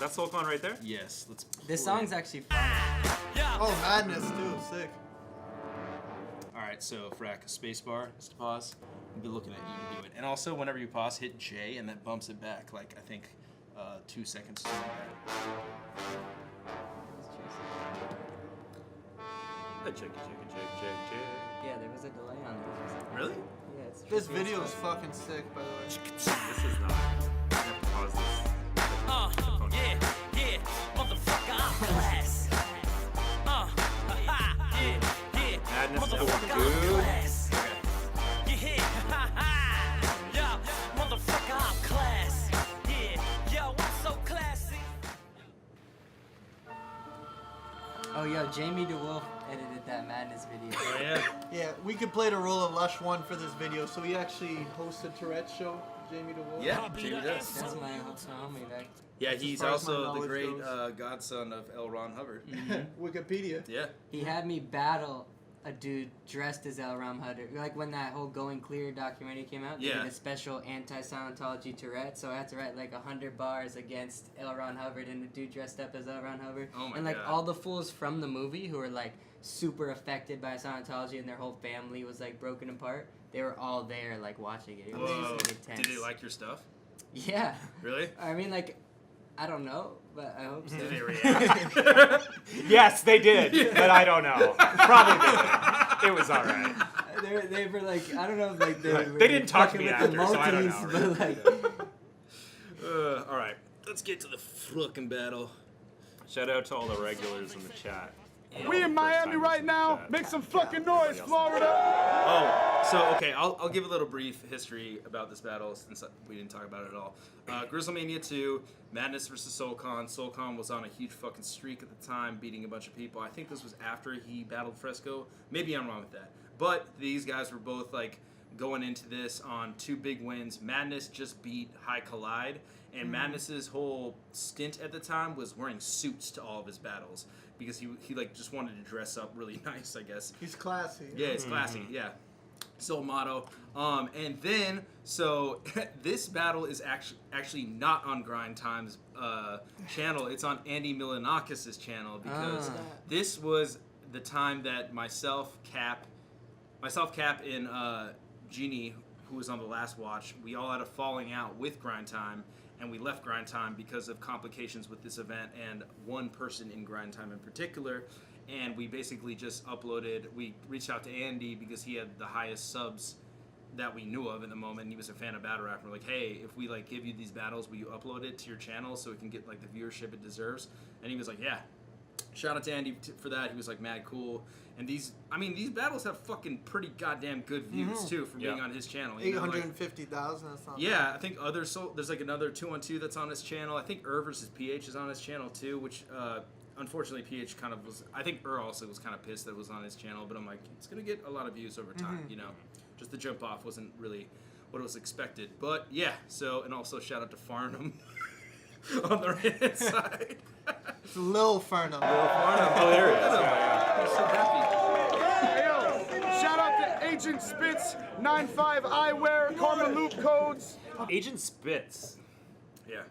That's Solcon right there? Yes. Let's. This song's actually fun. Oh, Madness too, sick. All right, so Frak, spacebar is to pause. We'll be looking at you do it, and also whenever you pause, hit J, and that bumps it back. Like I think 2 seconds. Check. Yeah, there was a delay on this. Really? Yeah, it's This video is fucking sick, by the way. This is not. I have to pause this. Yeah, motherfucker, I'm class. Yeah, Madness motherfucker, feels I'm good. class. Yeah, motherfucker, I'm class. Yeah, yo, I'm so classy. Oh, yo, Jamie DeWolf edited that Madness video. Oh yeah. Yeah, we could play the role of Lush 1 for this video, so he actually hosted Tourette's show, Jamie DeWolf. Yeah, Jamie does. That's my homie back. Yeah, As he's far as my also the knowledge great goes. godson of L. Ron Hubbard. Wikipedia. Yeah. He had me battle a dude dressed as L. Ron Hubbard. Like when that whole Going Clear documentary came out, they Yeah. did a special anti-Scientology Tourette, so I had to write like 100 bars against L. Ron Hubbard and the dude dressed up as L. Ron Hubbard. Oh my and like God. all the fools from the movie who were like super affected by Scientology and their whole family was like broken apart, they were all there like watching it. It was Whoa. just intense. Did they like your stuff? Yeah. Really? I mean, like, I don't know, but I hope so. Did they react? Yes, they did, but I don't know. Probably did. It was all right. They were like, I don't know if like they were They didn't talk to fucking me with the after, so I don't Maltese, know, but like, All right, let's get to the fucking battle. Shout out to all the regulars in the chat. We in Miami right now. Make some fucking noise, Florida. Oh, so okay, I'll give a little brief history about this battle since we didn't talk about it at all. Grizzlemania 2, Madness versus Solcon. Solcon was on a huge fucking streak at the time, beating a bunch of people. I think this was after he battled Fresco. Maybe I'm wrong with that. But these guys were both like going into this on 2 big wins. Madness just beat High Collide, and Madness's whole stint at the time was wearing suits to all of his battles because he like just wanted to dress up really nice, I guess. He's classy. Yeah, it's classy. Yeah. So motto. And then so this battle is actually not on Grind Time's channel. It's on Andy Milanakis' channel because this was the time that myself, Cap, and Jeannie, who was on the last watch, we all had a falling out with Grind Time, and we left Grind Time because of complications with this event and one person in Grind Time in particular. And we basically just uploaded, we reached out to Andy because he had the highest subs that we knew of in the moment, and he was a fan of Battle Rap. We're like, hey, if we like give you these battles, will you upload it to your channel so it can get like the viewership it deserves? And he was like, yeah. Shout out to Andy for that. He was like mad cool. And these battles have fucking pretty goddamn good views too from being on his channel. You know, like, 850,000. That's not yeah, bad. I think there's like another 2-on-2 that's on his channel. I think versus PH is on his channel too, which unfortunately PH kind of was. I think also was kind of pissed that it was on his channel, but I'm like, it's gonna get a lot of views over time. You know, just the jump off wasn't really what was expected. But yeah, so and also shout out to Farnham on the right hand side. It's Lil Farnham. Oh, there it is. Yeah. He's so happy. Hey, yo, shout out to Agent Spitz, 95 Eyewear, Karma Loop Codes. Agent Spitz. Yeah.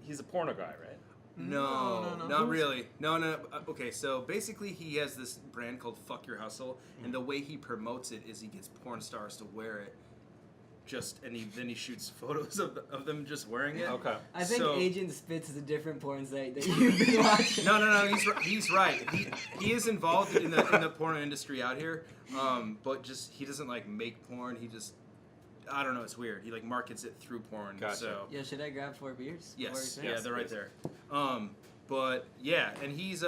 He's a porno guy, right? No, not really. No. Okay, so basically he has this brand called Fuck Your Hustle, and the way he promotes it is he gets porn stars to wear it. Then he shoots photos of them just wearing it. Okay. I think So- Agent Spitz is a different porn site that you've been watching. No. He's right. He is involved in the porn industry out here, but just he doesn't like make porn. He just I don't know. It's weird. He like markets it through porn. Gotcha. So Yo, should I grab 4 beers? yes, Before we yeah, finish? they're right there. But yeah, and he's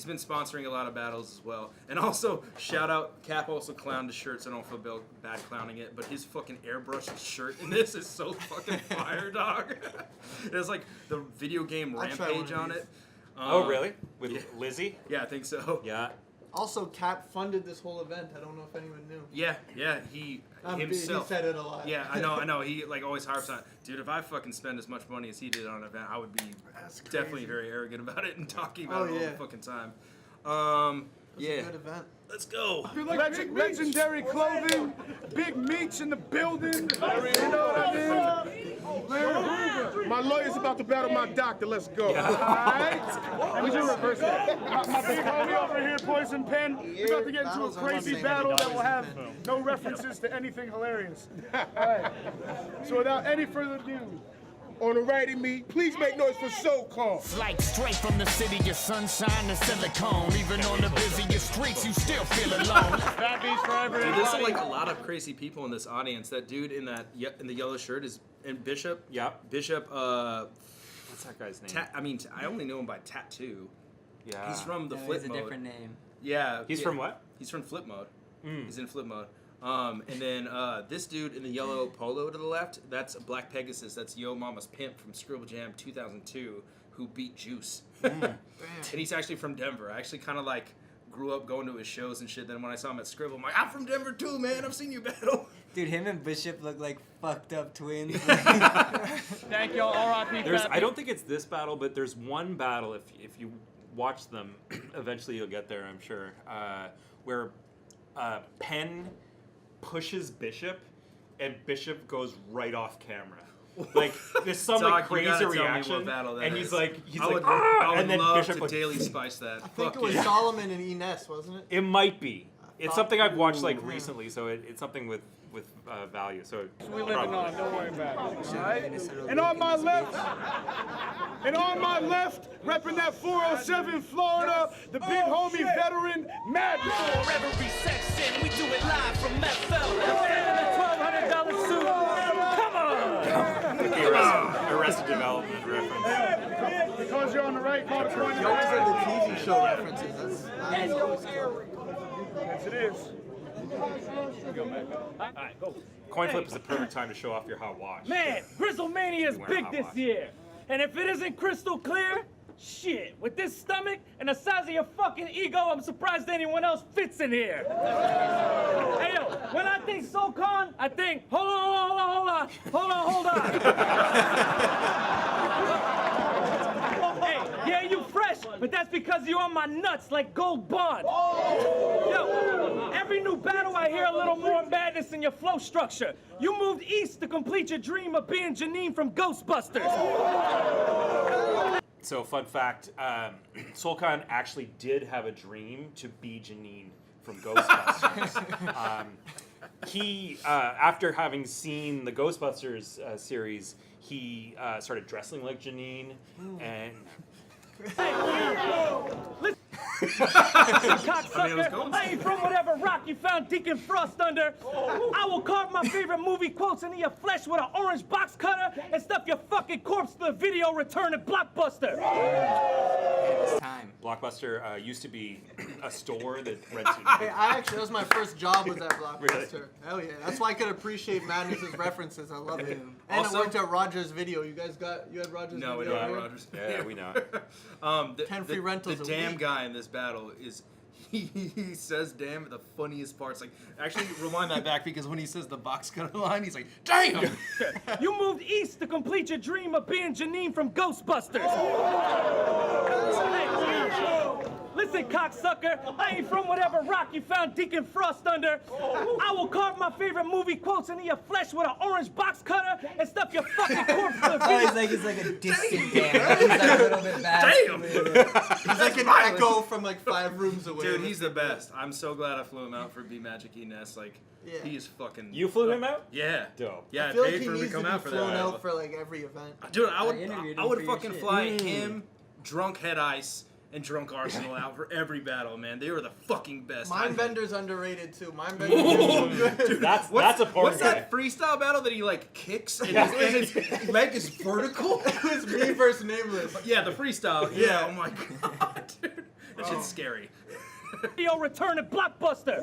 been sponsoring a lot of battles as well. And also, shout out, Cap also clowned his shirt, so I don't feel bad clowning it. But his fucking airbrushed shirt in this is so fucking fire, dog. It has like the video game I'll try one Rampage of on these. it. Oh, really? With yeah. Lizzie? Yeah, I think so. Yeah. Also, Cap funded this whole event. I don't know if anyone knew. Yeah, he He himself. said it a lot. Yeah, I know. He like always harps on, dude, if I fucking spend as much money as he did on an event, I would be That's definitely crazy. very arrogant about it and talking about it all yeah. the fucking time. It was Yeah. a good event. Let's go. Legendary clothing, Big Meech in the building. You know what I mean? Claire, my lawyer's about to battle my doctor. Let's go. All right? Would you reverse that? My big homie over here, Poison Pen. We're about to get into a crazy battle that will have no references to anything hilarious. All right. So without any further ado, on the right of me, please make noise for So-Called. Like straight from the city of sunshine and silicone. Even on the busiest streets, you still feel alone. Dude, there's like a lot of crazy people in this audience. That dude in the yellow shirt is Bishop. Yep. Bishop. What's that guy's name? I only know him by Tattoo. Yeah. He's from the No, Flip it's a Mode. different name. Yeah. He's from what? He's from Flip Mode. He's in Flip Mode. And then this dude in the yellow polo to the left, that's Black Pegasus. That's Yo Mama's Pimp from Scribble Jam 2002, who beat Juice. And he's actually from Denver. I actually kind of like grew up going to his shows and shit. Then when I saw him at Scribble, I'm like, I'm from Denver too, man. I've seen you battle. Dude, him and Bishop look like fucked up twins. Thank y'all, R.I.P. I don't think it's this battle, but there's one battle, if you watch them, eventually you'll get there, I'm sure, where Penn pushes Bishop, and Bishop goes right off camera. Like there's some like Doc, you gotta crazy tell me what reaction, battle that and is. I would and then love Bishop to like, daily spice that. I think it was Solomon and Ines, wasn't it? It might be. It's something I've watched like Ooh. recently, so it's something with value. So We living probably. on, don't worry about it. All right? And on my left, repping that 407 Florida, the big homie veteran, Madness. For every section, we do it live from FL. $1,200 suit. Come on! The Arrested Development reference. Because you're on the right, call the point. You always have the TV show references. That's always cool. Yes, it is. Alright, go. Coin flip is the perfect time to show off your hot watch. Man, Grizzlemania is You wear a big hot this watch. year. And if it isn't crystal clear, shit, with this stomach and the size of your fucking ego, I'm surprised anyone else fits in here. Hey yo, when I think SoCon, I think, hold on. Hey, yeah, you fresh, but that's because you're on my nuts like Gold Bond. Yo, every new battle I hear a little more madness in your flow structure. You moved east to complete your dream of being Janine from Ghostbusters. So, fun fact, SoulCon actually did have a dream to be Janine from Ghostbusters. He, after having seen the Ghostbusters series, he started dressing like Janine, and... Cocksucker, I ain't from whatever rock you found Deacon Frost under. I will carve my favorite movie quotes into your flesh with an orange box cutter and stuff your fucking corpse to the video return at Blockbuster. It's time. Blockbuster used to be a store that rented... Hey, that was my first job was at Blockbuster. Really? Hell yeah. That's why I could appreciate Madness's references. I love it. And Also- I worked at Rogers Video. You had Rogers No, we Video? don't have here? Rogers. Yeah, we know. 10 free rentals The a damn week. guy in this battle is he says damn at the funniest parts. Like, actually rewind that back because when he says the box cutter line, he's like, damn! You moved east to complete your dream of being Janine from Ghostbusters. Listen, cocksucker, I ain't from whatever rock you found Deacon Frost under. I will carve my favorite movie quotes into your flesh with an orange box cutter and stuff your fucking corpse to the Oh, video. he's like a distant dad. He's like a little bit bad. Damn! He's like an echo from like 5 rooms away. Dude, he's the best. I'm so glad I flew him out for B Magic Ines. Like, Yeah. he is fucking. You flew him out? Yeah. Dope. Yeah, I I feel like paid he for him to needs to come be out for flown that. out for like every event. Dude, I interviewed him I would for your fucking shit. fly him, Drunk Head Ice, and Drunk Arsenal out for every battle, man. They were the fucking best. Mindbender's underrated too. Mindbender's Dude, That's a porn What's guy. that freestyle battle that he like kicks and his leg is vertical? It was me versus Nameless. Yeah, the freestyle. Yeah. Yeah. Oh my god, dude, that shit's scary. Video return at Blockbuster.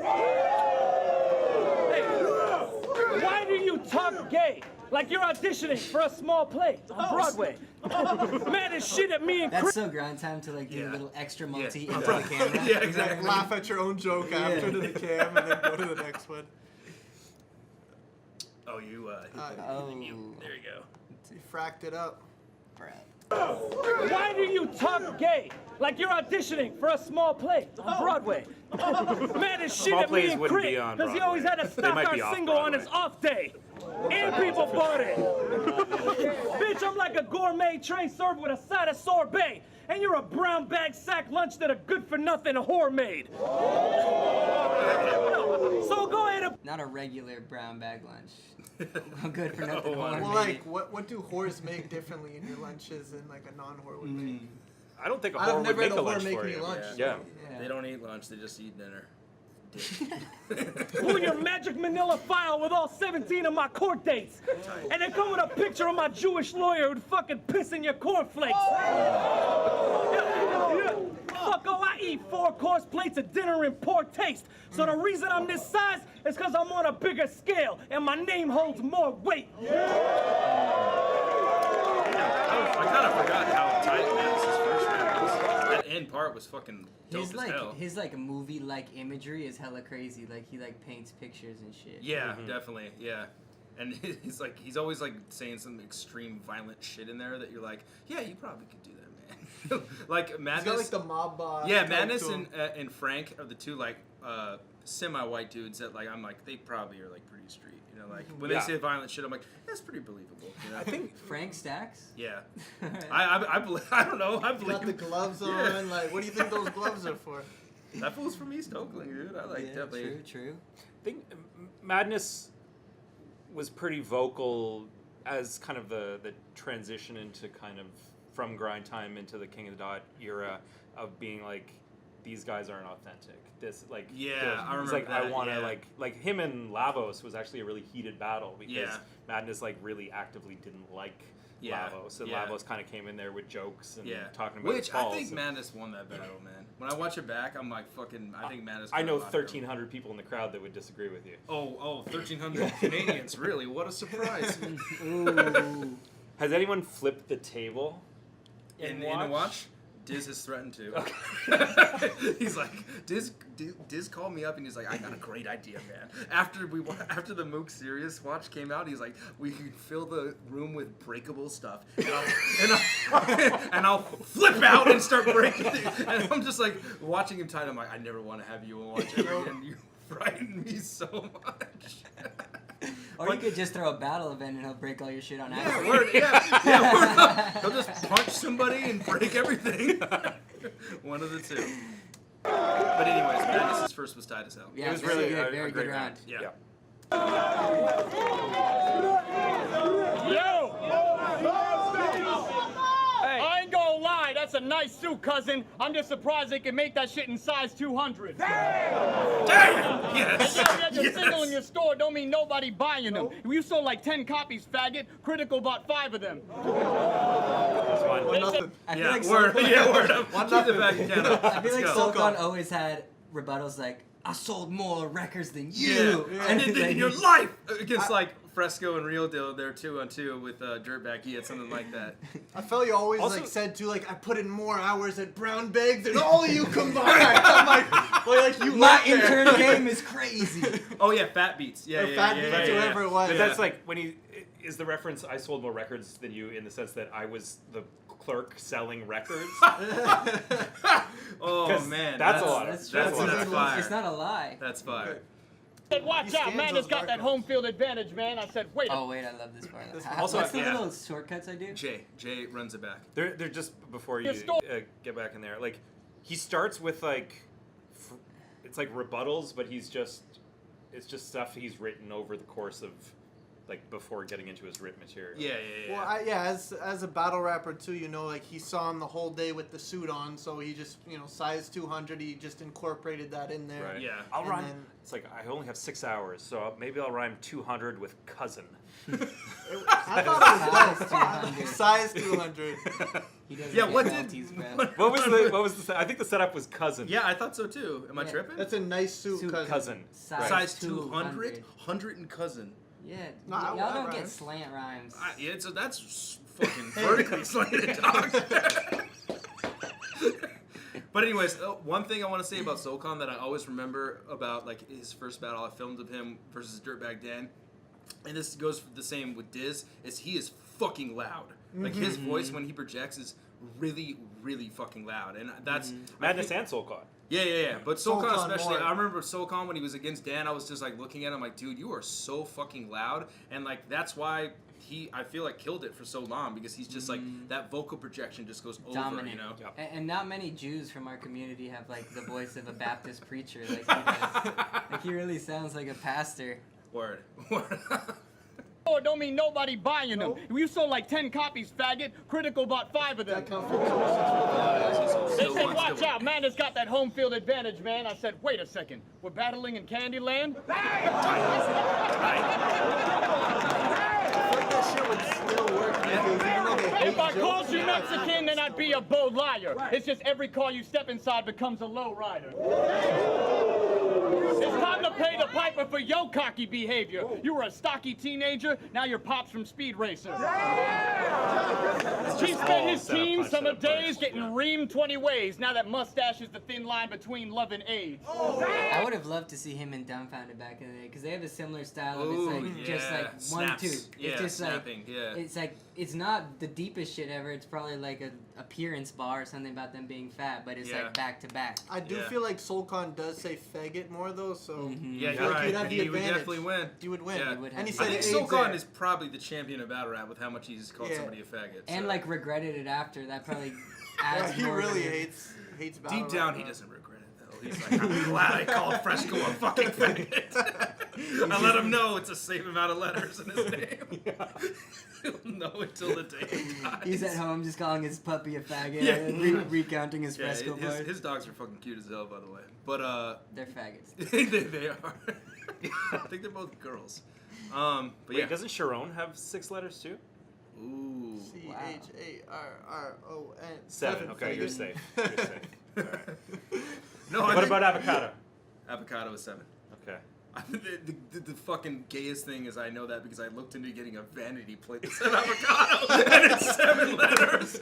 Hey, why do you talk gay? Like you're auditioning for a small play on Broadway. Man is shit at me and That's Chris. so grind time to like do Yeah. a little extra multi Yeah. into the camera. Yeah, exactly. Laugh at your own joke after to the cam and then go to the next one. Oh, you. Oh, There you go. He fracked it up. crap. Why do you talk gay? Like you're auditioning for a small play on Broadway. Man is shit Small at me plays and wouldn't Crit be on because he always had to Broadway. They stock might our be off single on Broadway. his off day. And people bought it. Bitch, I'm like a gourmet tray served with a side of sorbet. And you're a brown bag sack lunch that a good for nothing whore made. So go ahead and Not a regular brown bag lunch. Good for nothing. Well, whore like, made. what do whores make differently in your lunches than like a non-whore would make? I don't think a I've whore would never make had a a whore lunch make for me you. lunch. Yeah. Yeah. They don't eat lunch, they just eat dinner. pull your magic manila file with all 17 of my court dates. And then come with a picture of my Jewish lawyer who'd fucking piss in your cornflakes. Fucko, I eat 4-course plates of dinner in poor taste. So the reason I'm this size is because I'm on a bigger scale and my name holds more weight. I kind of forgot how tight Madison's first round was. That end part was fucking dope as hell. His like movie-like imagery is hella crazy. Like he like paints pictures and shit. Yeah, definitely, yeah. And he's always like saying some extreme violent shit in there that you're like, yeah, you probably could do that, man. Like Madness. He's got like the mob boss. Yeah, type Madness to him. and Frank are the two like semi-white dudes that like I'm like they probably are like pretty street. You know, like when Yeah. they say violent shit, I'm like that's pretty believable. You know? I think Frank Stacks. Yeah, I believe. I don't know. I He's got the believe gloves on. Yeah. Like, what do you think those gloves are for? that fool's from East Oakland, dude. I like definitely. True. I think Madness was pretty vocal as kind of the transition into kind of from grind time into the King of the Dot era of being like these guys aren't authentic. This like Yeah, I it's remember like I that, want to yeah. like him and Lavos was actually a really heated battle because Yeah. Madness like really actively didn't like Yeah, Lavos, and yeah. Lavos kind of came in there with jokes and Yeah, talking about which his I balls think and- Madness won that battle, man. When I watch it back, I'm like fucking. I think Madness. I got know a lot better. 1,300 people in the crowd that would disagree with you. Oh, 1,300 Canadians, really? What a surprise! Ooh. Has anyone flipped the table? in the watch, Diz has threatened to. Okay. He's like, Diz called me up and he's like, I got a great idea, man. After the Mook Serious watch came out, he's like, we could fill the room with breakable stuff, and I'll flip out and start breaking things. And I'm just like watching him tight. I'm like, I never want to have you on watch ever again. You frighten me so much. Or you could just throw a battle event and he'll break all your shit on accident. Word up. He'll just punch somebody and break everything. One of the two. But anyways, Madness' first was tight as hell. Yeah, It was very really good, a very great good round. Yeah. I ain't gonna lie, that's a nice suit, cousin. I'm just surprised they can make that shit in size 200. Damn! Yes! You got your single in your store don't mean nobody buying them. You sold like 10 copies, faggot. Critical bought 5 of them. It's fine. One nothing. I feel Yeah, like word. Sultan, Yeah, word up. One Keep the nothing. back count up. I feel like Let's go. Sultan always had rebuttals like, I sold more records than Yeah. you. And he's in like, your life! Against like Fresco and Real Deal, they're 2-on-2 with Dirtbag. He had something like that. I felt you always Also- like said too, like I put in more hours at Brown Bags than all of you combined. I'm like you my work there. intern game is crazy. Oh yeah, Fat Beats. Yeah, Or yeah, Fat yeah, Beats, yeah, yeah, whoever it was. But Yeah. that's like when he is the reference. I sold more records than you in the sense that I was the clerk selling records. Oh 'Cause man, that's a lot. That's That's true. fire. It's not a lie. That's fire. Said, watch He out, scans man those has got that barcodes. home field advantage, man. I said, wait a Oh wait, I love this part. Also, What's the yeah. little shortcuts I do? Jay runs it back. They're just before you get back in there. Like he starts with like it's like rebuttals, but it's just stuff he's written over the course of like before getting into his written material. Yeah. Well, as a battle rapper too, you know, like he saw him the whole day with the suit on, so he just, you know, size 200, he just incorporated that in there. Right. Yeah. I'll And rhyme. then- It's like I only have 6 hours, so maybe I'll rhyme 200 with cousin. I thought it was dope. Size 200. Size 200. He doesn't Yeah, get what Maltese did- bread. What was the? I think the setup was cousin. Yeah, I thought so too. Am I Yeah. tripping? That's a nice suit, Suit cousin. Cousin. Size 200, 100 and cousin. Yeah, No, I- y'all I don't rhyme. get slant rhymes. Yeah, so that's fucking vertically slanted, dog. But anyways, one thing I want to say about SoCon that I always remember about like his first battle I filmed of him versus Dirtbag Dan, and this goes the same with Diz, is he is fucking loud. Like his voice when he projects is really, really fucking loud, and that's Madness and Soulcon. Yeah. But Sulkan Sulkan especially, more. I remember Sulkan when he was against Dan, I was just like looking at him like, dude, you are so fucking loud. And like, that's why I feel like killed it for so long, because he's just like, that vocal projection just goes over, Dominant. you know? Yep. And not many Jews from our community have like the voice of a Baptist preacher like he does. Like he really sounds like a pastor. Word. Oh, don't mean nobody buying them. You sold like 10 copies, faggot. Critical bought 5 of them. That comes from 266. They said, watch out, man has got that home field advantage, man. I said, wait a second. We're battling in Candyland? That shit would still work because even though they hate If I jokes, called you yeah, Mexican, then I'd be a bold liar. It's just every car you step inside becomes a low rider. It's time to pay the piper for your cocky behavior. You were a stocky teenager, now you're Pops from Speed Racer. He spent his teen summer days getting reamed 20 ways, now that mustache is the thin line between love and age. I would have loved to see him in Dumbfounded back in the day, because they have a similar style of it's like just like one Snaps. tooth. Yeah, It's just snapping, like yeah. it's like it's not the deepest shit ever. It's probably like an appearance bar or something about them being fat, but it's Yeah. like back to back. I do Yeah. feel like Soulcon does say faggot more though, so Yeah, like, you're right. you'd have the He would advantage. definitely win. You would win. Yeah. You would And he have I said think it aids Sulkan there. is probably the champion of battle rap with how much he's called Yeah. somebody a faggot. And so. like regretted it after. That probably Yeah, adds he more to really it. hates battle deep down, rap, he though. doesn't regret it though. He's like, I'm glad I called Fresco a fucking faggot. I let him know it's a safe amount of letters in his name. He'll know until the day he dies. He's at home just calling his puppy a faggot Yeah. and recounting his Yeah, fresco bars. his dogs are fucking cute as hell, by the way. But They're faggots. they are. I think they're both girls. But Wait, yeah. doesn't Charron have 6 letters too? Ooh. CHARRON. 7. Okay, you're safe. You're safe. All right. No, I What think about Avocado? Avocado is 7. Okay. The fucking gayest thing is I know that because I looked into getting a vanity plate that said Avocado and it's 7 letters.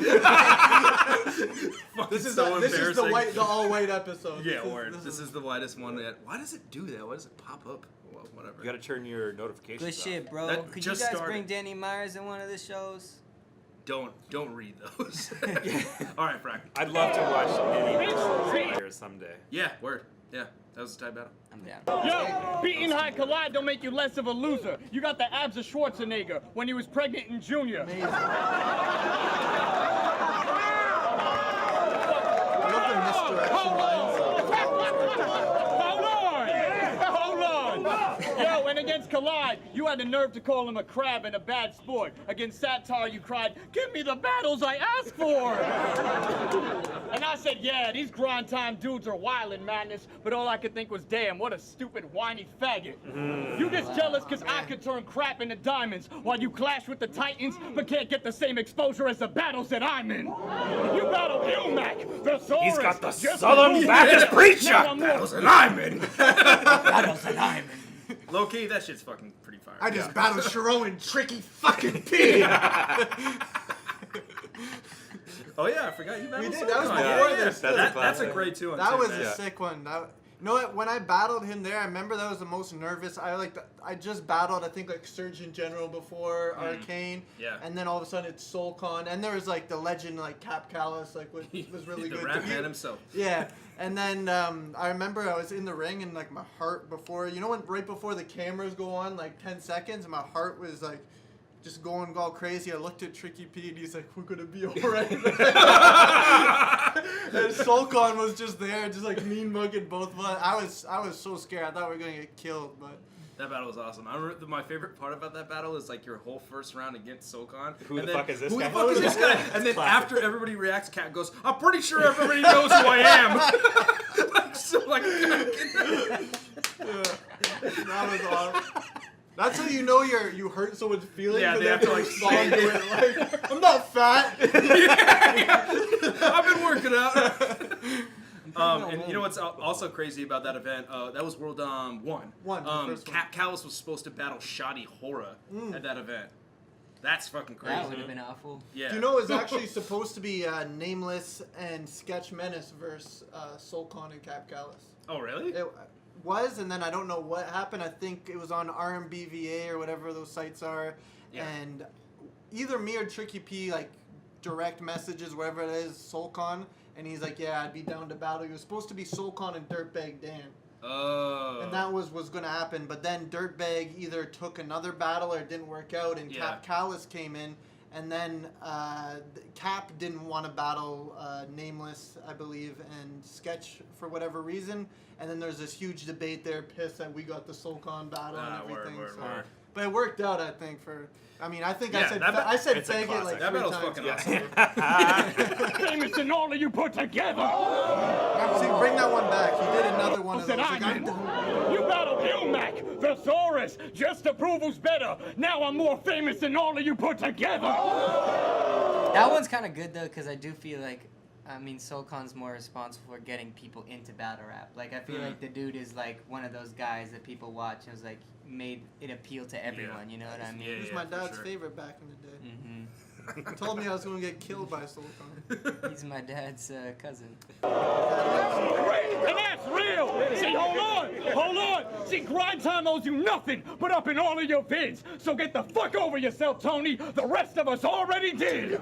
This is so this is the embarrassing. the all white episode. Yeah, word. This is the whitest one yet. Why does it do that? Why does it pop up? Well, whatever. You gotta turn your notifications Good off. shit, bro. That Could you just guys started. bring Danny Myers in one of the shows? Don't read those. All right, Frak. I'd love to watch any here someday. Yeah, word. Yeah, that was a tight battle. I'm down. Yo, beating High Collide don't make you less of a loser. You got the abs of Schwarzenegger when he was pregnant in Junior. Amazing. I love the misdirection lines. Hold on! Yo, and against Collide, you had the nerve to call him a crab and a bad sport. Against Satire, you cried, give me the battles I asked for! And I said, yeah, these grind time dudes are wild in madness, but all I could think was, damn, what a stupid, whiny faggot. You just jealous because I could turn crap into diamonds, while you clash with the Titans, but can't get the same exposure as the battles that I'm in. You battled Ilmac, the Saurus. He's got the just Southern like you Baptist did. preacher. Now I'm more- Battles and I'm in. Battles and I'm in. Low key, that shit's fucking pretty fire. I just battled Charron and Tricky fucking P. Oh yeah, I forgot you battled. We did, that was Sulkan. before Yeah, this. That's a classic. great 2 on That 2, was man. a sick one. You know what? When I battled him there, I remember that was the most nervous. I just battled, I think, like Surgeon General before Arcane. Yeah. And then all of a sudden it's Soulcon, and there was like the legend like Cap Callus, like which was really the good. rap too. man himself. Yeah. And then I remember I was in the ring and like my heart before, you know when right before the cameras go on, like 10 seconds, and my heart was like just going all crazy. I looked at Tricky P and he's like, we're gonna be alright. And Soulcon was just there, just like mean mugging both of us. I was so scared. I thought we were gonna get killed, but That battle was awesome. I remember my favorite part about that battle is like your whole first round against Sulkan. Who and the then, fuck is this who guy? the fuck is this guy? And then Classic. after everybody reacts, Cat goes, I'm pretty sure everybody knows who I am. that was awesome. That's how you know you hurt someone's feelings. Yeah, and they have to, like, respond to it. Like, I'm not fat. I've been working out. And you know what's also crazy about that event? That was World 1. The first one. Callus was supposed to battle Shoddy Hora at that event. That's fucking crazy. That would have been awful. Yeah. Do you know it was actually supposed to be Nameless and Sketch Menace versus Soulcon and Cap Callus. Oh, really? It was, and then I don't know what happened. I think it was on RMBVA or whatever those sites are, Yeah. and either me or Tricky P like direct messages wherever it is SoulCon, and he's like, yeah, I'd be down to battle. He was supposed to be SoulCon and Dirtbag Dan. Oh. And that was going to happen, but then Dirtbag either took another battle or it didn't work out, and Cap Callis came in, and then Cap didn't want to battle Nameless, I believe, and Sketch for whatever reason, and then there's this huge debate there, pissed that we got the SoulCon battle and everything. Word. But it worked out, I think, for... I mean, I think I said it's a faggot like that 3 battle's times. fucking awesome. Famous than all of you put together. See, bring that one back. He did another one of those. Said Like, I I'm did. done. You battled Ilmac, the Saurus, just to prove who's better. Now I'm more famous than all of you put together. That one's kind of good though, because I do feel like, I mean, SoulCon's more responsible for getting people into battle rap. Like, I feel like the dude is like one of those guys that people watch and was like made it appeal to everyone. You know what I mean? He was my dad's favorite back in the day. Mm-hmm. He told me I was going to get killed by SoulCon. He's my dad's cousin. And that's real. See, hold on. See, Grind Time owes you nothing but up in all of your vids. So get the fuck over yourself, Tony. The rest of us already did.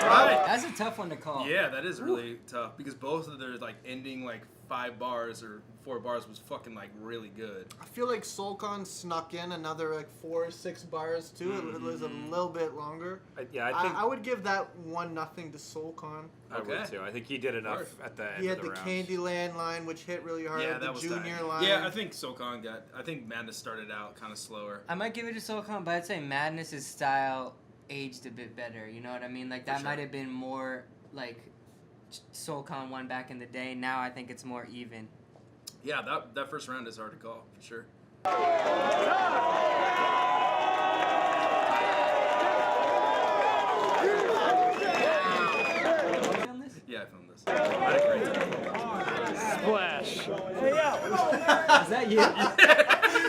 Right. That's a tough one to call. Yeah, that is really tough because both of their like ending like 5 bars or 4 bars was fucking like really good. I feel like SoulCon snuck in another like 4 or 6 bars too. It was a little bit longer. I think I would give that 1-0 to SoulCon. I would too. I think he did enough at the end He had of the the round. Candyland line, which hit really hard. Yeah, the that was Junior tight. line. Yeah, I think SoulCon I think Madness started out kind of slower. I might give it to SoulCon, but I'd say Madness's style aged a bit better. You know what I mean? Like that might have been more like SoulCon won back in the day. Now I think it's more even. Yeah, that first round is hard to call for sure. Yeah, I filmed this. I had a great time. Splash. Hey, yo. Is that you?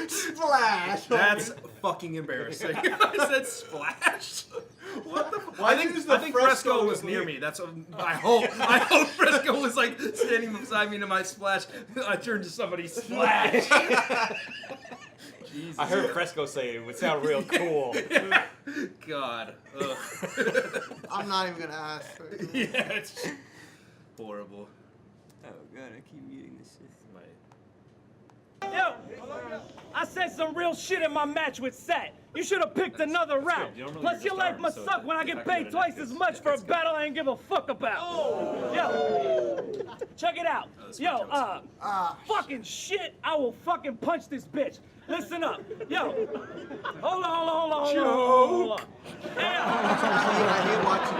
Splash. That's fucking embarrassing. I said splash. What the? Why I did you think use the Fresco Fresco was near me. That's what I hope. I hope Fresco was like standing beside me to my splash. I turned to somebody splash. Jesus. I heard Fresco say it would sound real cool. God. Ugh. I'm not even gonna ask. Yeah, it's just horrible. Oh god, I keep muting this shit. Yo, I said some real shit in my match with Sat. You should have picked another route. Plus, your life must suck when I get paid twice as much for a battle I ain't give a fuck about. Yo, check it out. Yo, fucking shit, I will fucking punch this bitch. Listen up. Yo, hold on. Hey, I hate watching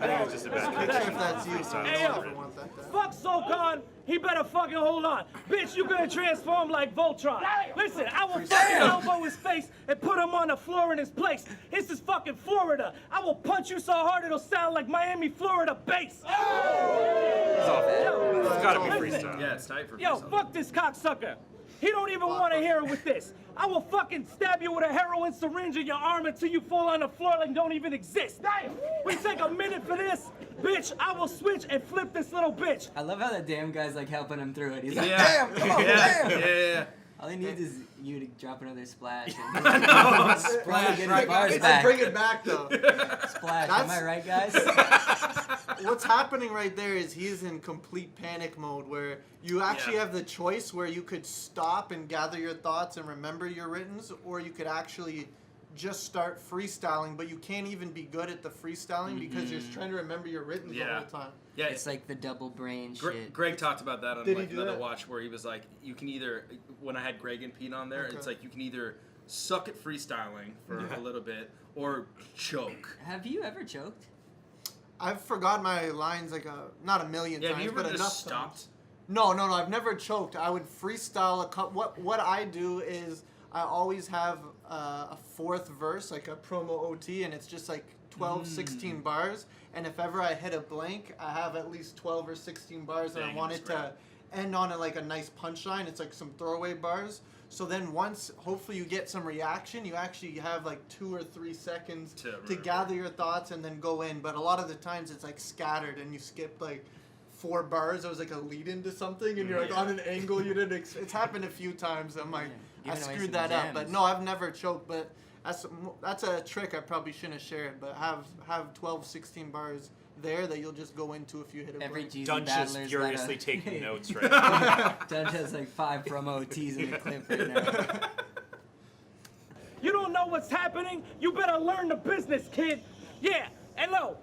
I think it's just a bad Picture if that's you, so Hey, I yo. don't ever want that. fuck SoulCon, he better fucking hold on. Bitch, you gonna transform like Voltron. Listen, I will fucking elbow his face and put him on the floor in his place. This is fucking Florida. I will punch you so hard it'll sound like Miami, Florida bass. It's gotta be freestyle. Yeah, it's tight for Yo, freestyle. fuck this cocksucker. He don't even want to hear it with this. I will fucking stab you with a heroin syringe in your arm until you fall on the floor like don't even exist. We take a minute for this. Bitch, I will switch and flip this little bitch. I love how the damn guy's like helping him through it. He's like, Yeah. damn, come on, damn. Yeah. All he needs is you to drop another splash and Splash, probably get his right, bars Let's back. bring it back though. Splash, am That's- I right, guys? What's happening right there is he's in complete panic mode where you actually have the choice where you could stop and gather your thoughts and remember your writtens, or you could actually just start freestyling, but you can't even be good at the freestyling because you're trying to remember your writtens the whole time. Yeah, It's like the double brain shit. Greg talked about that on Did he like do another that? watch where he was like, you can either, when I had Greg and Pete on there, it's Okay. like you can either suck at freestyling for a little bit or choke. Have you ever choked? I've forgot my lines like not a million Yeah, have times, you ever but enough just stopped? times. No, I've never choked. I would freestyle a couple. What I do is I always have a fourth verse, like a promo OT, and it's just like 12, 16 bars. And if ever I hit a blank, I have at least 12 or 16 bars, and I Dang, want that's it to end on a nice punchline. It's like some throwaway bars. So then once, hopefully you get some reaction, you actually have like 2 or 3 seconds to gather your thoughts and then go in. But a lot of the times it's like scattered and you skip like 4 bars. It was like a lead into something, and you're like on an angle you didn't. It's happened a few times. I'm like, I Giving away screwed some that up. But gems. no, I've never choked. But that's a trick I probably shouldn't have shared. But have 12, 16 bars there that you'll just go into if you hit a Every break. GZ Dunge is battler's furiously got a- taking notes right now. Dunge has like 5 promo OTs in the clip right now. You don't know what's happening? You better learn the business, kid. Yeah, hello.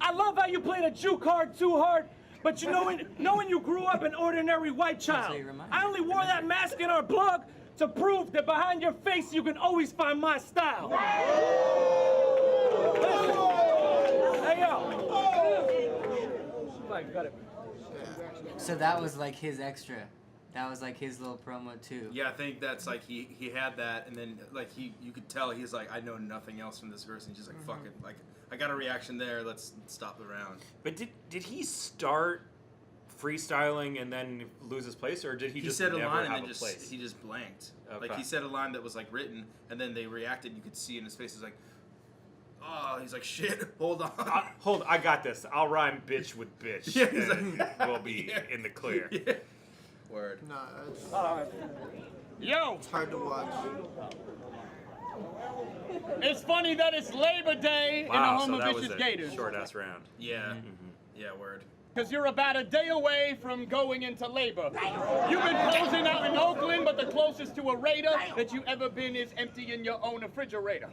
I love how you play the juke card too hard, but you knowing you grew up an ordinary white child. you remind I only wore that mask in our blog to prove that behind your face you can always find my style. Hey, yo. Like, got it. So that was like his extra. That was like his little promo too. Yeah, I think that's like he had that, and then like you could tell he's like, I know nothing else from this verse, and he's just like, fuck it, like I got a reaction there, let's stop the round. But did he start freestyling and then lose his place, or did he just said a never line and have then a place? he just blanked. Okay. Like he said a line that was like written, and then they reacted. You could see in his face, he's like, oh, he's like, shit, hold on. I got this. I'll rhyme bitch with bitch. Yeah, he's and like- we'll be in the clear. Yeah. Word. No, Yo, it's hard to watch. it's funny that it's Labor Day in the Wow, home so of that was vicious a gators. short ass round. Yeah. Yeah, word. Because you're about a day away from going into labor. You've been posing out in Oakland, but the closest to a raider that you ever been is emptying your own refrigerator.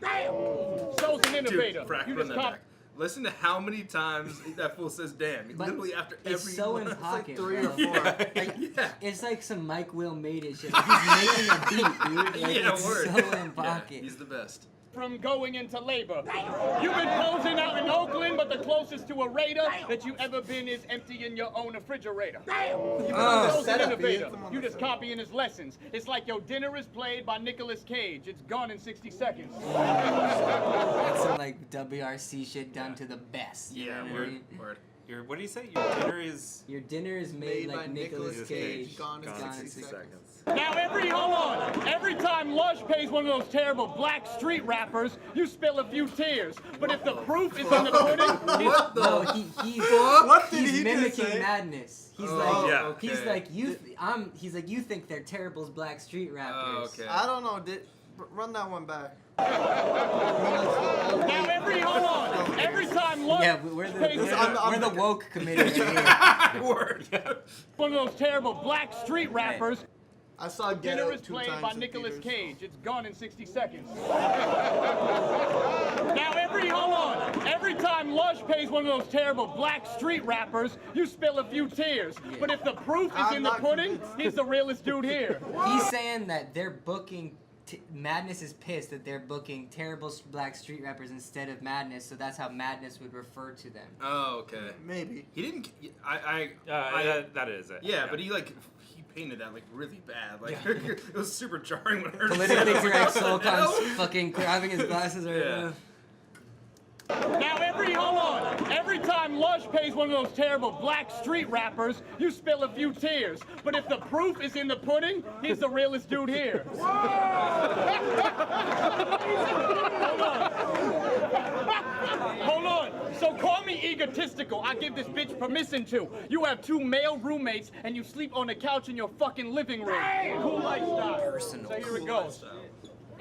So's an innovator. Dude, Frak, You run just that cop. back. Listen to how many times that fool says damn. But Literally after it's every so one. in It's like pocket, 3 bro. or 4. Like, Yeah. it's like some Mike Will made it shit. Like, he's making a beat, dude. Like, Yeah, it's word. so in Yeah, pocket. he's the best. From going into labor. You've been posing out in Oakland, but the closest to a raider that you ever been is emptying your own refrigerator. So's an Setup, innovator. he hits him on You the just copying his lessons. It's like your dinner is played by Nicolas Cage. It's gone in 60 seconds. That's some like WRC shit done to the best. You Yeah, know what I word. mean? Word. What do you say? Your dinner is Your dinner is made like by Nicolas Nicolas Cage. Cage, gone in Gone in 60 seconds. Now every time Lush pays one of those terrible black street rappers, you spill a few tears. But if the proof is in the pudding, What the? No, What did he's he just mimicking say? madness. He's Oh, like, yeah. okay. he's like he's like, you think they're terrible as black street rappers. Oh, okay. I don't know. Run that one back. now every time Lush Yeah, we're the pays I'm we're the woke committee right here. Word. one of those terrible black street rappers, I saw Get dinner Out is 2 played times by in Nicolas theaters. Cage. It's gone in 60 seconds. Now every time Lush pays one of those terrible black street rappers, you spill a few tears. But if the proof is I'm in the not pudding, convinced. he's the realest dude here. He's saying that they're booking. Madness is pissed that they're booking terrible black street rappers instead of Madness, so that's how Madness would refer to them. Oh, okay. Maybe. He didn't. that is it. Yeah, but he painted that like really bad. Like it was super jarring when I heard Politically it. correct Solcon's fucking grabbing his glasses right Yeah. now. Now every time Lush pays one of those terrible black street rappers, you spill a few tears. But if the proof is in the pudding, he's the realest dude here. Hold on. So call me egotistical. I give this bitch permission to. You have 2 male roommates and you sleep on the couch in your fucking living room. Cool lifestyle. Personal. So here it goes.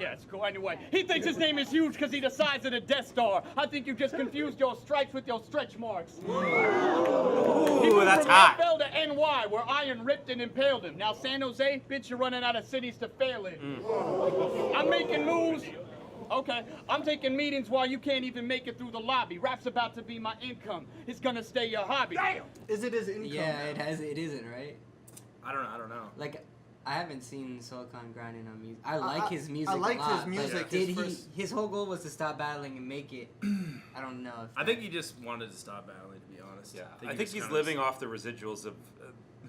Yeah, it's cool. Anyway, he thinks his name is huge because he's the size of the Death Star. I think you just confused your stripes with your stretch marks. He moved that's from hot. FL to NY, where iron ripped and impaled him. Now San Jose, bitch, you're running out of cities to fail in. I'm making moves. Okay, I'm taking meetings while you can't even make it through the lobby. Rap's about to be my income. It's gonna stay your hobby. Is it his income? Yeah, it isn't, right? I don't know. Like, I haven't seen Solcon grinding on music. I like his music I liked a lot, his music. but did his his whole goal was to stop battling and make it? I don't know. If I think he just wanted to stop battling, to be honest. Yeah, he I think was he's kinda living off the residuals of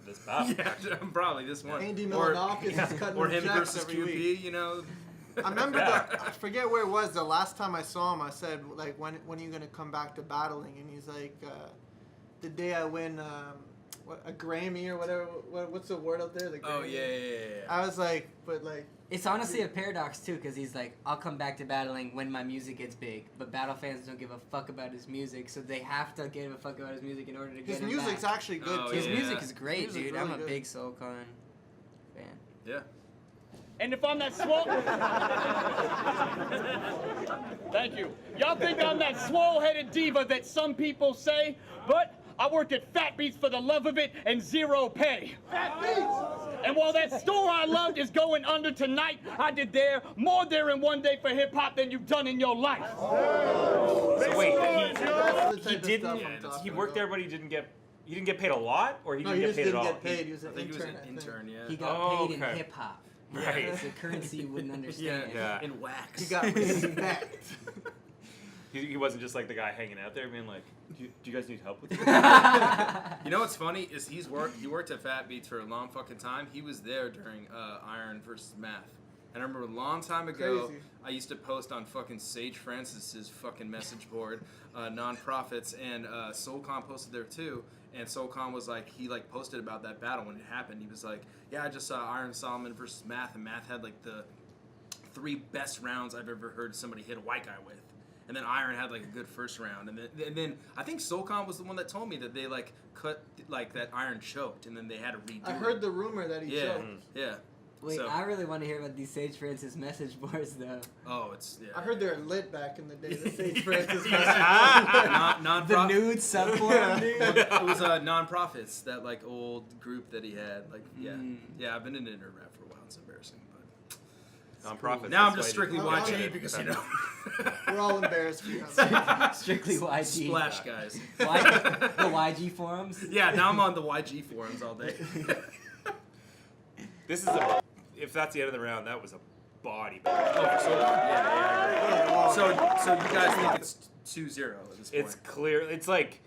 this battle. Yeah, probably this one. Andy or, Milonakis is cutting or him checks versus every QP, week. you know. I remember I forget where it was the last time I saw him. I said like when are you gonna come back to battling? And he's like the day I win a Grammy or whatever. What's the word out there? The Grammy. Oh yeah. I was like, but like. It's honestly a paradox too, because he's like, I'll come back to battling when my music gets big, but battle fans don't give a fuck about his music, so they have to give a fuck about his music in order to get His him music's back. actually good Oh, too. His yeah. music is great, His music's dude. I'm really a good. big Soulcon fan. Yeah. And if I'm that swole... Thank you. Y'all think I'm that swole-headed diva that some people say, but I worked at Fat Beats for the love of it and zero pay. Fat Beats! And while that store I loved is going under tonight, I did more there in one day for hip-hop than you've done in your life. So wait, That's the type he of didn't. stuff I'm talking He worked about. there, but he didn't get paid a lot, or he No, didn't he get just paid at didn't all. get paid. He was I an think he was intern. an intern. Yeah. He got Oh, paid in okay. hip-hop. Right. It's a currency you wouldn't understand. Yeah. In wax. He got respect. He wasn't just like the guy hanging out there being like, do you guys need help with this? You know what's funny is he worked at Fat Beats for a long fucking time. He was there during Iron versus Math. And I remember a long time ago, Crazy. I used to post on fucking Sage Francis's fucking message board, nonprofits, and Soulcon posted there too. And Soulcon was like, he like posted about that battle when it happened. He was like, yeah, I just saw Iron Solomon versus Math, and Math had like the 3 best rounds I've ever heard somebody hit a white guy with. And then Iron had like a good first round, and then I think Soulcon was the one that told me that they like cut like that Iron choked, and then they had to redo. I heard the rumor that he Yeah, choked. yeah. Wait, So- I really want to hear about these Sage Francis message boards, though. Oh, it's yeah. I heard they were lit back in the day. The Sage Francis. non The nude subforum, dude. It was non-profits, that like old group that he had. Like yeah. I've been in internet rap for a while. It's embarrassing, but Nonprofits. now I'm that's just why strictly they- YG because you know. We're all embarrassed for you. Strictly YG. Splash guys. The YG forums. Yeah, now I'm on the YG forums all day. This is if that's the end of the round, that was a body bag. Oh, so yeah, so you guys think it's 2-0 at this point? It's clear. It's like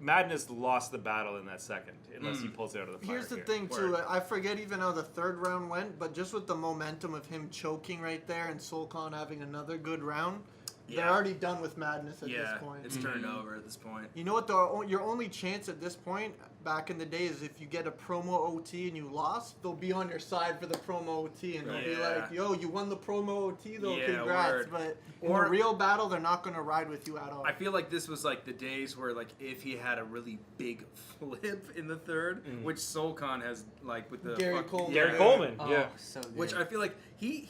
Madness lost the battle in that second, unless he pulls it out of the fire. Here's the here. thing too. Word. I forget even how the third round went, but just with the momentum of him choking right there and Soulcon having another good round, they're Yeah. already done with Madness at this Yeah, point. it's turned over at this point. You know what? Your only chance at this point, back in the day, is if you get a promo OT and you lost, they'll be on your side for the promo OT, and they'll be Yeah. like, "Yo, you won the promo OT, though. Yeah, Congrats!" word. But in Or- a real battle, they're not gonna ride with you at all. I feel like this was like the days where like if he had a really big flip in the third, which Soulcon has like with the Gary fuck- Coleman. Gary Yeah. Coleman. Oh, Yeah. so good. Which I feel like he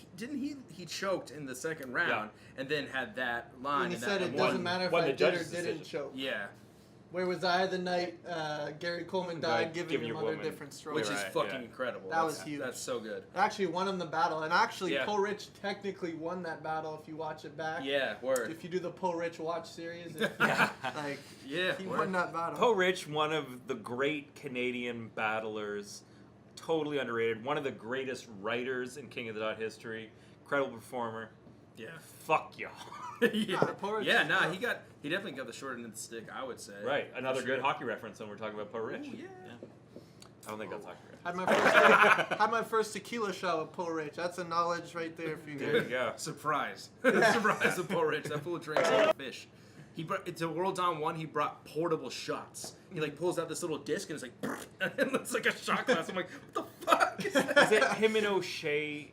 choked in the second round and then had that line. and he and said that it won. doesn't matter if won I the did or judge's didn't decision. choke. Yeah, Where was I the night Gary Coleman died, giving giving him your other woman- different strokes? which is Right, fucking yeah. incredible. That was huge. That's so good. Actually won him the battle, and actually Yeah. Poe Rich technically won that battle if you watch it back. Yeah, word. If you do the Poe Rich watch series, like Yeah, he word. won that battle. Poe Rich, one of the great Canadian battlers, totally underrated. One of the greatest writers in King of the Dot history. Incredible performer. Yeah. Fuck y'all. yeah, Poe Rich yeah, is nah, tough. he definitely got the short end of the stick, I would say. Right. Another For good sure. hockey reference when we're talking about Poe Rich. Ooh, yeah. I don't think that's hockey reference. Had my first tequila shot with Poe Rich. That's a knowledge right there for you There you guys. go. Surprise. Surprise of Paul Rich. That fool drinks like a fish. He brought to World Dawn 1, he brought portable shots. He like pulls out this little disc and it's like and it looks like a shot glass. I'm like, what the fuck is that? Is it him and O'Shea?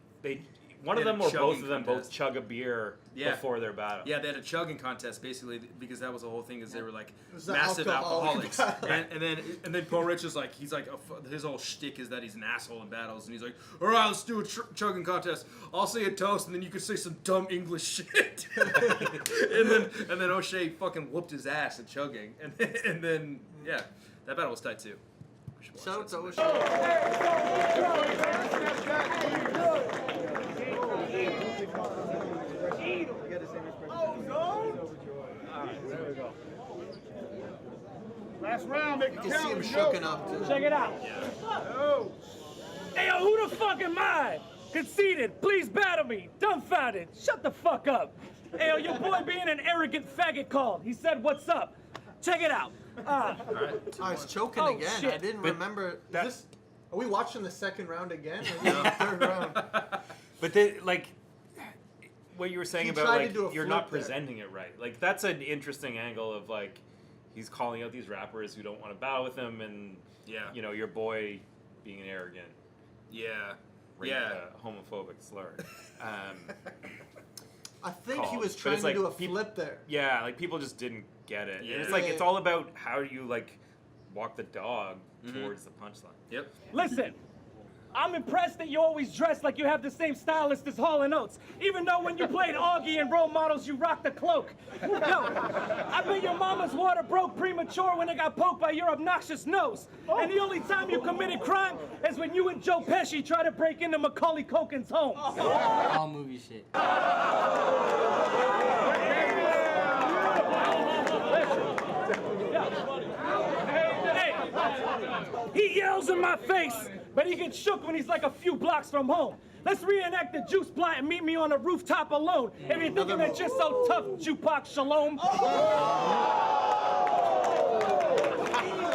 One of They had them a or both chugging of them contest. both chug a beer Yeah. before their battle. Yeah, they had a chugging contest basically because that was the whole thing is they were like was the massive alcoholic alcoholics. and then Paul Rich is like his whole shtick is that he's an asshole in battles and he's like, all right, let's do a chugging contest. I'll say a toast and then you can say some dumb English shit. and then O'Shea fucking whooped his ass at chugging and then yeah, that battle was tight too. We should watch Shout out that to sometime. O'Shea. Last round, make You it can see count. him let's shooken go. up too. Check it out. Oh. Hey, yo, who the fuck am I? Conceited, please battle me. Dumbfounded, shut the fuck up. Hey, yo, your boy being an arrogant faggot called. He said, what's up? Check it out. I was choking Oh, again. shit. I didn't But remember. that- Are we watching the second round again? Or is it the third round? But they, like what you were saying He about tried to like do a you're flip not there. presenting it right. Like that's an interesting angle of like he's calling out these rappers who don't want to battle with him, and you know, your boy being arrogant. Yeah. Homophobic slur. I think he called. was But trying it's to like do a peop- flip there. Yeah, like people just didn't get it. Yeah. And it's like it's all about how you like walk the dog towards the punchline. Yep. Listen, I'm impressed that you always dress like you have the same stylist as Hall & Oates, even though when you played Augie and Role Models, you rocked the cloak. Yo, I bet your mama's water broke premature when it got poked by your obnoxious nose. And the only time you committed crime is when you and Joe Pesci tried to break into Macaulay Culkin's home. All movie shit. He yells in my face, but he gets shook when he's like a few blocks from home. Let's reenact the juice plot and meet me on a rooftop alone. If you're thinking that you're so tough, Jupac Shalom.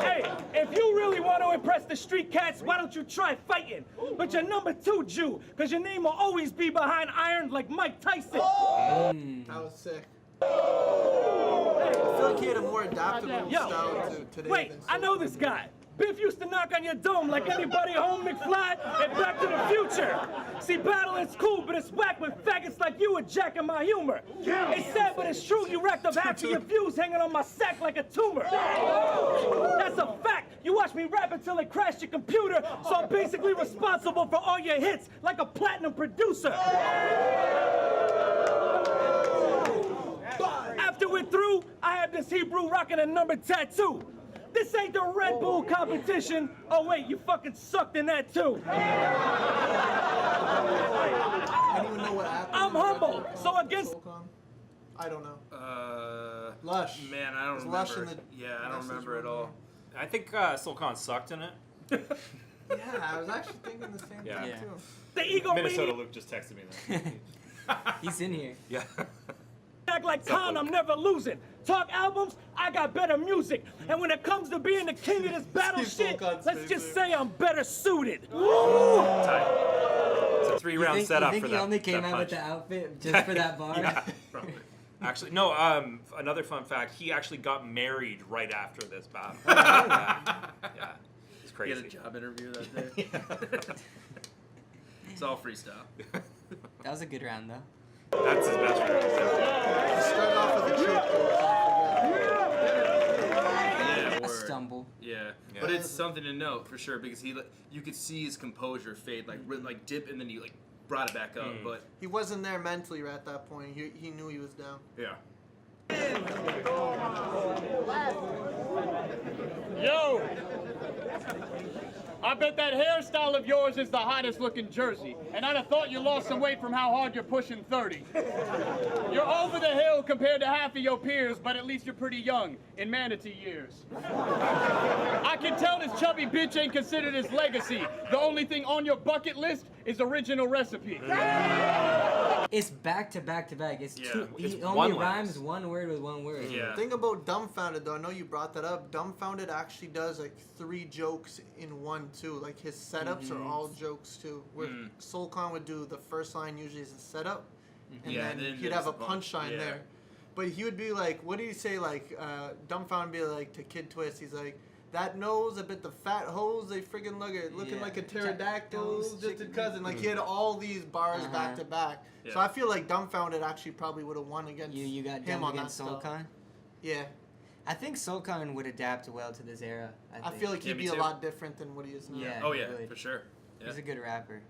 Hey, if you really want to impress the street cats, why don't you try fighting? But you're number 2 Jew, because your name will always be behind iron like Mike Tyson. That was sick. I feel like he had a more adaptable Yo, style to today. wait, than I know this guy. Biff used to knock on your dome like anybody home, McFly, and Back to the Future. See, battle is cool, but it's whack when faggots like you are jacking my humor. It's sad, but it's true, you racked up half of your views hanging on my sack like a tumor. That's a fact. You watch me rap until it crashed your computer, so I'm basically responsible for all your hits like a platinum producer. After we're through, I have this Hebrew rocking a number tattoo. This ain't the Red Bull competition. Oh wait, you fucking sucked in that too. Anyone know what happened? I'm humble, so against. I don't know. Lush. Man, I don't Was remember. Lush in the I don't remember at all. I think Sulcan sucked in it. Yeah, I was actually thinking the same Yeah. thing Yeah. too. The ego Minnesota Luke just texted me that. He's in here. Yeah. act like What's up, Khan, Luke? I'm never losing. Talk albums, I got better music. And when it comes to being the king of this battle Steve shit, Sulcan's let's just favorite. say I'm better suited. Tight. It's a 3-round You setup think for he that. only came that out with punch. the outfit just for that bar? Yeah, probably. Actually, no. Another fun fact: he actually got married right after this battle. Yeah, it's He crazy. had a job interview that day. It's all freestyle. That was a good round though. That's his best round. Start off with a trick. Yeah, A word. stumble. Yeah. Yeah. But it's something to note for sure because you could see his composure fade, like dip, and then he brought it back up. But He wasn't there mentally at that point. He knew he was down. yeah. Yo! I bet that hairstyle of yours is the hottest looking jersey. And I'd have thought you lost some weight from how hard you're pushing 30. You're over the hill compared to half of your peers, but at least you're pretty young in manatee years. I can tell this chubby bitch ain't considered his legacy. The only thing on your bucket list is original recipe. It's back to back to back. It's Yeah, two. it's He one only lines. rhymes one word with one word. Yeah. Thing about Dumbfounded though, I know you brought that up. Dumbfounded actually does like 3 jokes in one too. Like his setups are all jokes too. Where Sulcan would do the first line usually is a setup, and Yeah, then and then he'd there's have a the punch. punchline Yeah. there. But he would be like, what did he say? Like Dumbfounded be like to Kid Twist. He's like, that nose, I bet the fat hoes they friggin' look at looking Yeah. like a pterodactyl, Jackals, just a chicken- cousin. Like he had all these bars back to back. So Yeah. I feel like Dumbfounded actually probably would have won against You got him done on that against stuff. Sulcan. Yeah. I think Sulcan would adapt well to this era. I feel like Yeah, he'd me be a too. lot different than what he is now. Yeah. Oh he yeah, would. for sure. Yeah. He's a good rapper.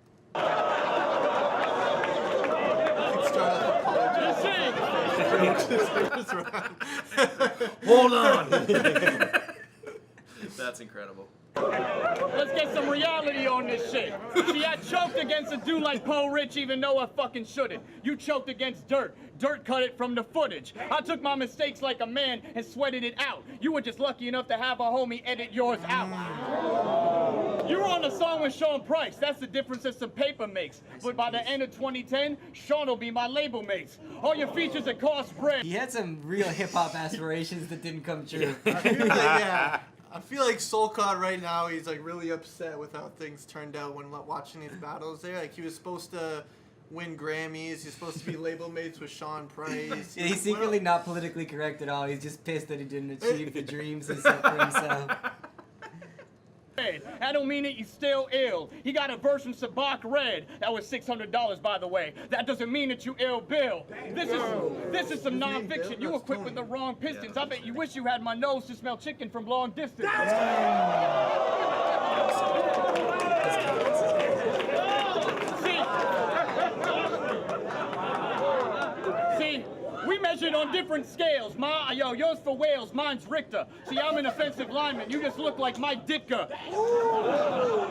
Hold on. That's incredible. Let's get some reality on this shit. See, I choked against a dude like Poe Rich even though I fucking shouldn't. You choked against dirt. Dirt cut it from the footage. I took my mistakes like a man and sweated it out. You were just lucky enough to have a homie edit yours out. You were on the song with Sean Price. That's the difference that some paper makes. But by the end of 2010, Sean will be my label mates. All your features that cost bread. He had some real hip hop aspirations that didn't come true. I feel like Sulcan right now, he's like really upset with how things turned out when watching these battles there. Like he was supposed to win Grammys. He's supposed to be label mates with Sean Price. Yeah, he's secretly not politically correct at all. He's just pissed that he didn't achieve the dreams he set for himself. That don't mean that you're still ill. He got a verse from Sabak Red. That was $600, by the way. That doesn't mean that you ill, Bill. This is some non-fiction. You equipped with the wrong pistons. I bet you wish you had my nose to smell chicken from long distance. See, we measured on different scales. Yours for Wales, mine's Richter. See, I'm an offensive lineman. You just look like Mike Ditka.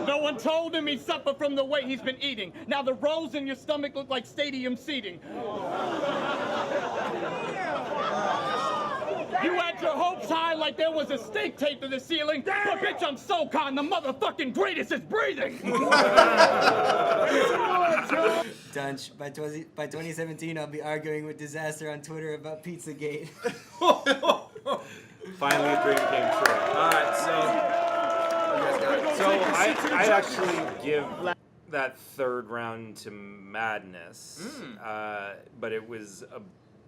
No one told him he suffered from the way he's been eating. Now the rows in your stomach look like stadium seating. You had your hopes high like there was a steak taped to the ceiling. But bitch, I'm SoCon, the motherfucking greatest is breathing. Dunch, by 2017, I'll be arguing with Disaster on Twitter about Pizzagate. Finally, a dream came true. All right, So I actually give that third round to Madness, but it was a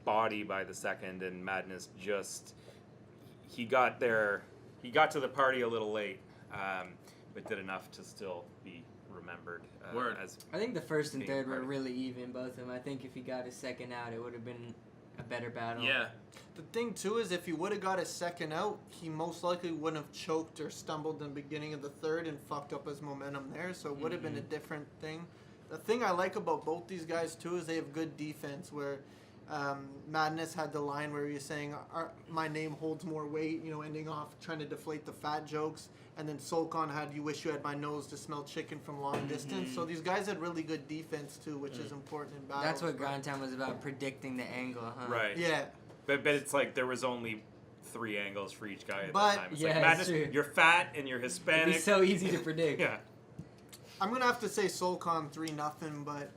body by the second, and Madness just he got to the party a little late, but did enough to still be remembered. As I think the first and being third were part of it. really even, both of them. I think if he got his second out, it would have been a better battle. Yeah. The thing too is if he would have got his second out, he most likely wouldn't have choked or stumbled in the beginning of the third and fucked up his momentum there. So it would have been a different thing. The thing I like about both these guys too is they have good defense. Where Madness had the line where he was saying, "My name holds more weight," ending off trying to deflate the fat jokes. And then Solcon had, "You wish you had my nose to smell chicken from long distance." So these guys had really good defense too, which is important in battles. That's what Grind Time was about, predicting the angle, huh? Right. Yeah. But it's like there was only 3 angles for each guy at But- the time. It's Yeah, like it's Madness, true. you're fat and you're It'd Hispanic. be so easy to predict. Yeah. I'm gonna have to say Solcon 3-0, but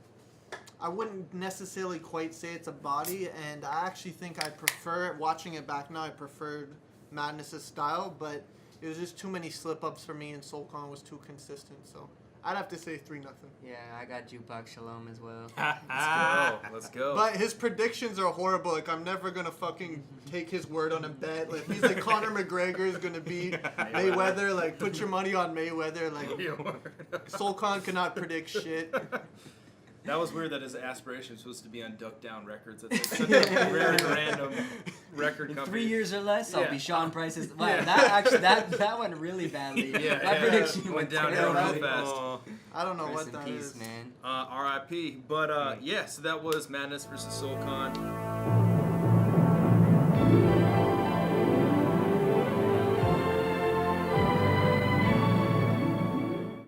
I wouldn't necessarily quite say it's a body, and I actually think I prefer, watching it back now, I preferred Madness's style, but it was just too many slip-ups for me, and Solcon was too consistent, so I'd have to say 3-0. Yeah, I got Jupac Shalom as well. Let's go. But his predictions are horrible. Like, I'm never gonna fucking take his word on a bet. Like, he's like, Conor McGregor is gonna beat Mayweather. Like, put your money on Mayweather. Like, Solcon cannot predict shit. That was weird that his aspiration was supposed to be on Duck Down Records. That's like such a very random record In company. 3 years or less, I'll Yeah. be Sean Price's. Wow, Yeah. that went really badly. Yeah, that prediction went went downhill terribly. real fast. I don't know Rest what in that peace, is. man. R.I.P. But yeah, so that was Madness versus Solcon.